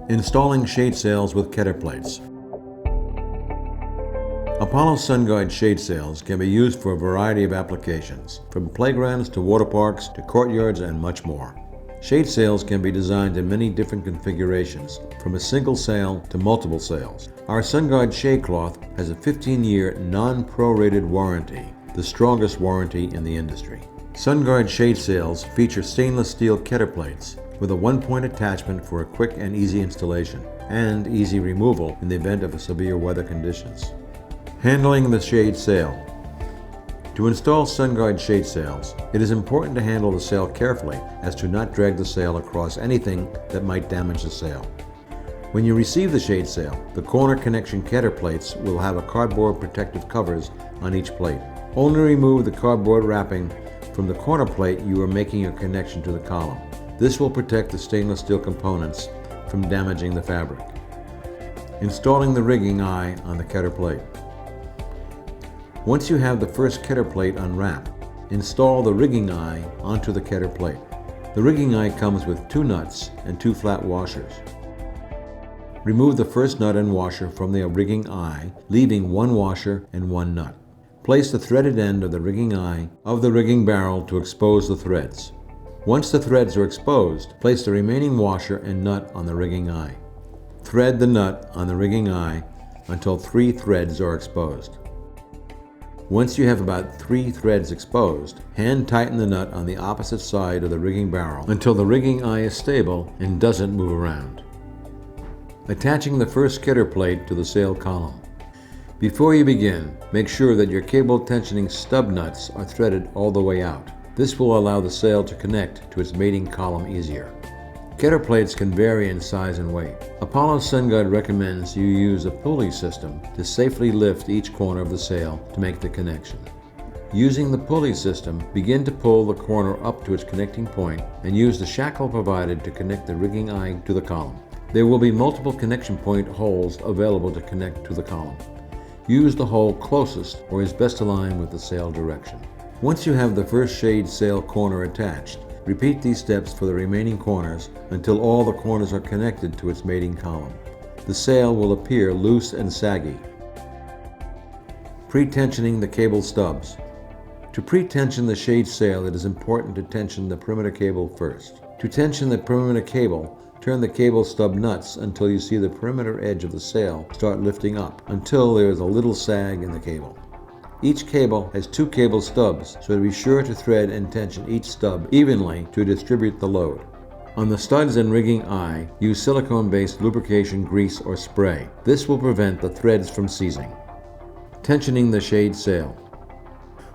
Installing shade sails with Ketter plates. Apollo SunGuard shade sails can be used for a variety of applications, from playgrounds to water parks to courtyards and much more. Shade sails can be designed in many different configurations, from a single sail to multiple sails. Our SunGuard shade cloth has a 15-year non-prorated warranty, the strongest warranty in the industry. SunGuard shade sails feature stainless steel Ketter plates with a one-point attachment for a quick and easy installation and easy removal in the event of severe weather conditions. Handling the shade sail. To install SunGuard shade sails, it is important to handle the sail carefully as to not drag the sail across anything that might damage the sail. When you receive the shade sail, the corner connection Ketter plates will have a cardboard protective covers on each plate. Only remove the cardboard wrapping from the corner plate you are making your connection to the column. This will protect the stainless steel components from damaging the fabric. Installing the rigging eye on the Ketter plate. Once you have the first Ketter plate unwrapped, install the rigging eye onto the Ketter plate. The rigging eye comes with 2 nuts and 2 flat washers. Remove the first nut and washer from the rigging eye, leaving 1 washer and 1 nut. Place the threaded end of the rigging eye of the rigging barrel to expose the threads. Once the threads are exposed, place the remaining washer and nut on the rigging eye. Thread the nut on the rigging eye until 3 threads are exposed. Once you have about 3 threads exposed, hand tighten the nut on the opposite side of the rigging barrel until the rigging eye is stable and doesn't move around. Attaching the first Ketter plate to the sail column. Before you begin, make sure that your cable tensioning stub nuts are threaded all the way out. This will allow the sail to connect to its mating column easier. Ketter plates can vary in size and weight. Apollo SunGuard recommends you use a pulley system to safely lift each corner of the sail to make the connection. Using the pulley system, begin to pull the corner up to its connecting point and use the shackle provided to connect the rigging eye to the column. There will be multiple connection point holes available to connect to the column. Use the hole closest or is best aligned with the sail direction. Once you have the first shade sail corner attached, repeat these steps for the remaining corners until all the corners are connected to its mating column. The sail will appear loose and saggy. Pre-tensioning the cable stubs. To pre-tension the shade sail, it is important to tension the perimeter cable first. To tension the perimeter cable, turn the cable stub nuts until you see the perimeter edge of the sail start lifting up until there is a little sag in the cable. Each cable has 2 cable stubs, so be sure to thread and tension each stub evenly to distribute the load. On the studs and rigging eye, use silicone-based lubrication grease or spray. This will prevent the threads from seizing. Tensioning the shade sail.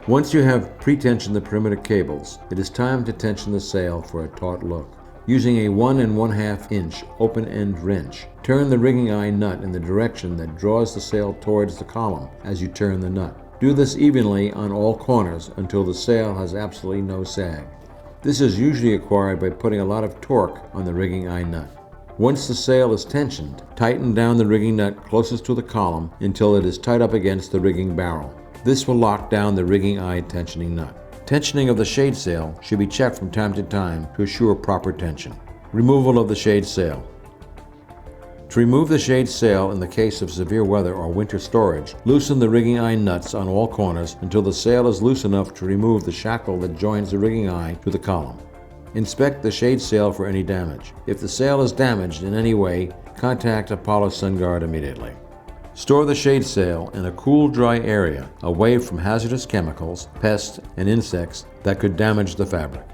Once you have pre-tensioned the perimeter cables, it is time to tension the sail for a taut look. Using a 1 1/2 inch open-end wrench, turn the rigging eye nut in the direction that draws the sail towards the column as you turn the nut. Do this evenly on all corners until the sail has absolutely no sag. This is usually acquired by putting a lot of torque on the rigging eye nut. Once the sail is tensioned, tighten down the rigging nut closest to the column until it is tied up against the rigging barrel. This will lock down the rigging eye tensioning nut. Tensioning of the shade sail should be checked from time to time to assure proper tension. Removal of the shade sail. To remove the shade sail in the case of severe weather or winter storage, loosen the rigging eye nuts on all corners until the sail is loose enough to remove the shackle that joins the rigging eye to the column. Inspect the shade sail for any damage. If the sail is damaged in any way, contact Apollo SunGuard immediately. Store the shade sail in a cool, dry area away from hazardous chemicals, pests, and insects that could damage the fabric.